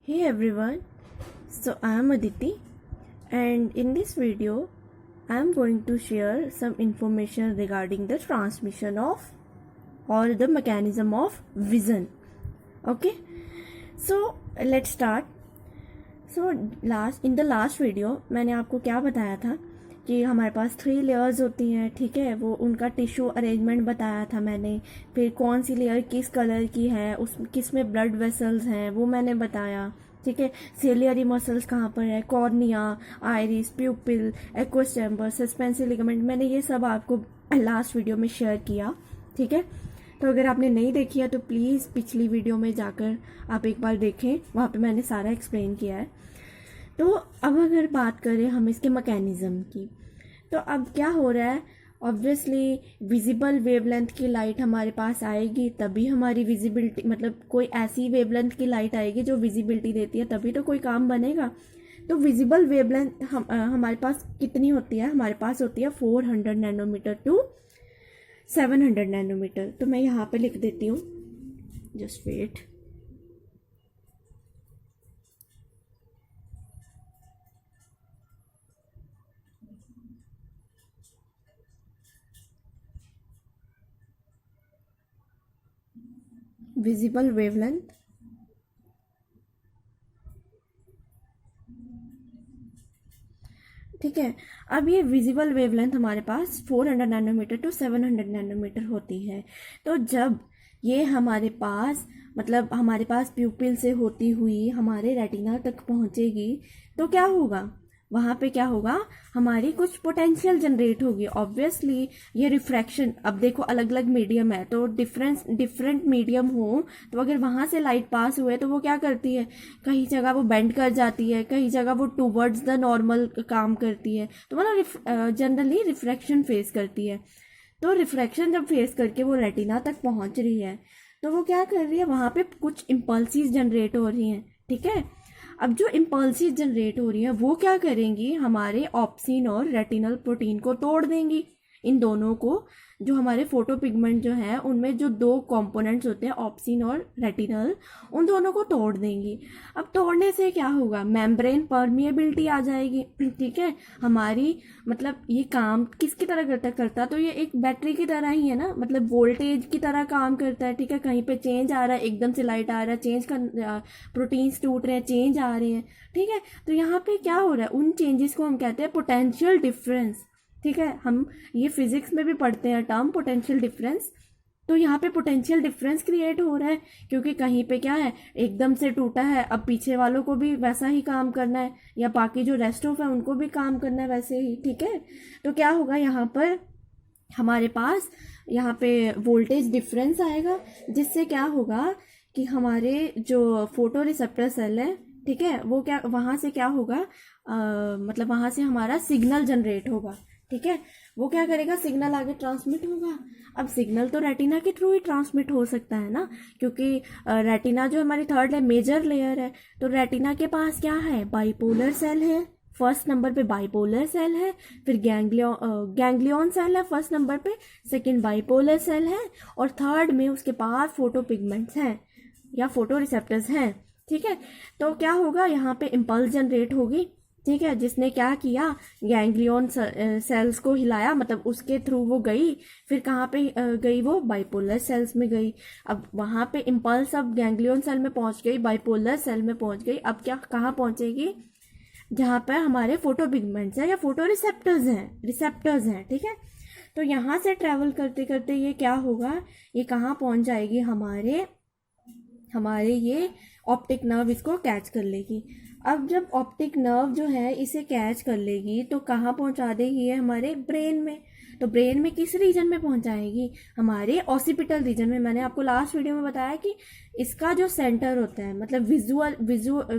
Hey everyone, so I am Aditi, and in this video I am going to share some information regarding the transmission of or the mechanism of vision. Okay, so let's start. So in the last video मैंने आपको क्या बताया था कि हमारे पास 3 layers होती हैं, ठीक है। वो उनका टिश्यू अरेंजमेंट बताया था मैंने। फिर कौन सी लेयर किस कलर की है, उस किस में ब्लड वेसल्स हैं वो मैंने बताया, ठीक है। सेलियरी मसल्स कहाँ पर है, cornea, iris, प्यूपिल, aqueous chamber, suspensive ligament, मैंने ये सब आपको लास्ट वीडियो में शेयर किया, ठीक है। तो अगर आपने नहीं देखी है तो प्लीज़ पिछली वीडियो में जाकर आप एक बार देखें, वहाँ पे मैंने सारा एक्सप्लेन किया है। तो अब अगर बात करें हम इसके मैकेनिज़्म की, तो अब क्या हो रहा है, ऑब्वियसली विजिबल वेवलेंथ की लाइट हमारे पास आएगी तभी हमारी विजिबिलिटी, मतलब कोई ऐसी वेवलेंथ की लाइट आएगी जो विजिबिलिटी देती है, तभी तो कोई काम बनेगा। तो विजिबल वेवलेंथ हमारे पास कितनी होती है, हमारे पास होती है 400 नैनोमीटर टू 700 नैनोमीटर। तो मैं यहाँ पे लिख देती हूँ, जस्ट वेट। विजिबल वेवलेंथ ठीक है। अब ये विजिबल वेवलेंथ हमारे पास 400 नैनोमीटर टू 700 नैनोमीटर होती है। तो जब ये हमारे पास, मतलब हमारे पास प्यूपिल से होती हुई हमारे रेटिना तक पहुंचेगी तो क्या होगा, वहाँ पे क्या होगा, हमारी कुछ पोटेंशियल जनरेट होगी। ऑब्वियसली ये रिफ्रैक्शन, अब देखो अलग अलग मीडियम है तो डिफरेंट मीडियम हो तो अगर वहाँ से लाइट पास हुए तो वो क्या करती है, कहीं जगह वो बेंड कर जाती है, कहीं जगह वो टूवर्ड्स द नॉर्मल काम करती है, तो मतलब जनरली रिफ्रैक्शन फेस करती है। तो रिफ्रैक्शन जब फेस करके वो रेटिना तक पहुँच रही है तो वो क्या कर रही है, वहाँ पे कुछ इम्पल्सिस जनरेट हो रही हैं, ठीक है। अब जो इम्पल्सिस जनरेट हो रही है वो क्या करेंगी, हमारे ऑप्सिन और रेटिनल प्रोटीन को तोड़ देंगी। इन दोनों को, जो हमारे फोटो पिगमेंट जो है उनमें जो 2 कंपोनेंट्स होते हैं ऑप्सिन और रेटिनल, उन दोनों को तोड़ देंगी। अब तोड़ने से क्या होगा, मेम्ब्रेन परमिएबिलिटी आ जाएगी, ठीक है। हमारी, मतलब ये काम किसकी तरह करता तो ये एक बैटरी की तरह ही है ना, मतलब वोल्टेज की तरह काम करता है, ठीक है। कहीं पे चेंज आ रहा है, एकदम से लाइट आ रहा है, चेंज कर प्रोटीन्स टूट रहे हैं, चेंज आ रहे हैं, ठीक है। तो यहाँ पे क्या हो रहा है, उन चेंजेस को हम कहते हैं पोटेंशियल डिफरेंस, ठीक है। हम ये फिजिक्स में भी पढ़ते हैं टर्म पोटेंशियल डिफरेंस। तो यहाँ पे पोटेंशियल डिफरेंस क्रिएट हो रहा है क्योंकि कहीं पे क्या है, एकदम से टूटा है, अब पीछे वालों को भी वैसा ही काम करना है, या बाकी जो रेस्ट ऑफ है उनको भी काम करना है वैसे ही, ठीक है। तो क्या होगा, यहाँ पर हमारे पास यहाँ पे वोल्टेज डिफरेंस आएगा, जिससे क्या होगा कि हमारे जो फोटो रिसेप्टर सेल है, ठीक है, वो क्या, वहाँ से क्या होगा, मतलब वहाँ से हमारा सिग्नल जनरेट होगा, ठीक है। वो क्या करेगा, सिग्नल आगे ट्रांसमिट होगा। अब सिग्नल तो रेटिना के थ्रू ही ट्रांसमिट हो सकता है ना, क्योंकि रेटिना जो हमारी थर्ड है, मेजर लेयर है। तो रेटिना के पास क्या है, बाइपोलर सेल है, फर्स्ट नंबर पे बाइपोलर सेल है, फिर गैंग्लियन सेल है फर्स्ट नंबर पे, सेकंड बाइपोलर सेल है, और थर्ड में उसके पास फोटो पिगमेंट्स हैं या फोटो रिसेप्टर्स हैं, ठीक है। तो क्या होगा, यहाँ पे इम्पल्स जनरेट होगी, ठीक है, जिसने क्या किया, गैंग्लियन सेल्स को हिलाया, मतलब उसके थ्रू वो गई, फिर कहाँ पे गई, वो बाइपोलर सेल्स में गई। अब वहाँ पे इम्पल्स अब गैंग्लियन सेल में पहुँच गई, बाइपोलर सेल में पहुँच गई। अब क्या, कहाँ पहुँचेगी, जहाँ पर हमारे फोटो पिगमेंट्स हैं या फोटो रिसेप्टर्स हैं, ठीक है। तो यहाँ से ट्रैवल करते करते ये क्या होगा, ये कहाँ पहुँच जाएगी, हमारे ये ऑप्टिक नर्व इसको कैच कर लेगी। अब जब ऑप्टिक नर्व जो है इसे कैच कर लेगी तो कहाँ पहुँचा देगी, ये हमारे ब्रेन में। तो ब्रेन में किस रीजन में पहुँचाएगी, हमारे ऑसिपिटल रीजन में। मैंने आपको लास्ट वीडियो में बताया कि इसका जो सेंटर होता है, मतलब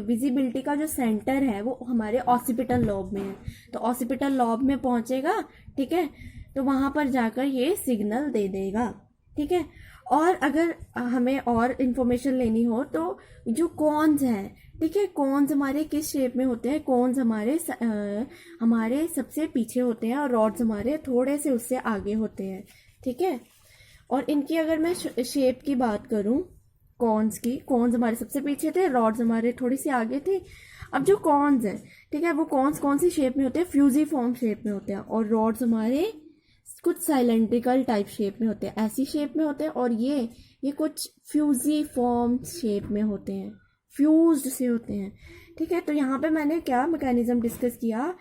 विजिबिलिटी का जो सेंटर है वो हमारे ऑसिपिटल लॉब में है। तो ऑसिपिटल लॉब में पहुँचेगा, ठीक है, तो वहाँ पर जाकर ये सिग्नल दे देगा, ठीक है। और अगर हमें और इन्फॉर्मेशन लेनी हो तो जो कॉन्स हैं, ठीक है, कॉन्स हमारे किस शेप में होते हैं, कॉन्स हमारे सबसे पीछे होते हैं और रॉड्स हमारे थोड़े से उससे आगे होते हैं, ठीक है। और इनकी अगर मैं शेप की बात करूं कॉन्स की। कॉन्स हमारे सबसे पीछे थे, रॉड्स हमारे थोड़ी सी आगे थी। अब जो कॉन्स है, ठीक है, वो कॉन्स कौन सी शेप में होते हैं? फ्यूजीफॉर्म शेप में होते हैं। और रॉड्स हमारे कुछ साइलेंड्रिकल टाइप शेप में होते हैं, ऐसी शेप में होते हैं। और ये कुछ फ्यूजीफॉर्म शेप में होते हैं, फ्यूज्ड से होते हैं, ठीक है। तो यहाँ पे मैंने क्या मैकेनिज्म डिस्कस किया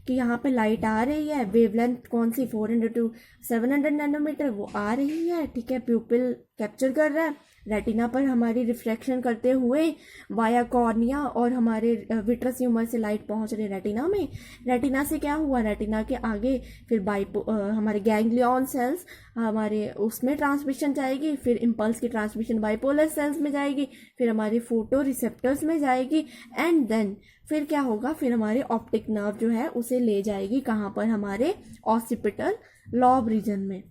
कि यहाँ पे लाइट आ रही है, वेवलेंथ कौन सी 400 टू 700 नैनोमीटर वो आ रही है, ठीक है। प्यूपिल कैप्चर कर रहा है, रेटिना पर हमारी रिफ्रैक्शन करते हुए वाया कॉर्निया और हमारे विट्रस ह्यूमर से लाइट पहुंच रही रेटिना में। रेटिना से क्या हुआ, रेटिना के आगे फिर हमारे गैंग्लियन सेल्स हमारे उसमें ट्रांसमिशन जाएगी, फिर इम्पल्स की ट्रांसमिशन बाइपोलर सेल्स में जाएगी, फिर हमारे फोटो रिसेप्टर्स में जाएगी, एंड देन फिर क्या होगा, फिर हमारे ऑप्टिक नर्व जो है उसे ले जाएगी कहाँ पर, हमारे ऑसिपिटल लॉब रीजन में,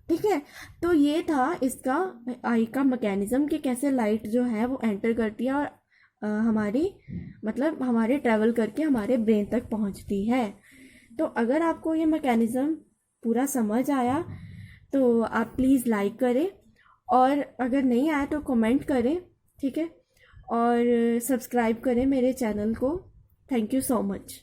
ठीक है। तो ये था इसका आई का मैकेनिज्म कि कैसे लाइट जो है वो एंटर करती है और हमारी मतलब हमारे ट्रैवल करके हमारे ब्रेन तक पहुंचती है। तो अगर आपको ये मैकेनिज्म पूरा समझ आया तो आप प्लीज़ लाइक करें, और अगर नहीं आया तो कमेंट करें, ठीक है, और सब्सक्राइब करें मेरे चैनल को। Thank you so much.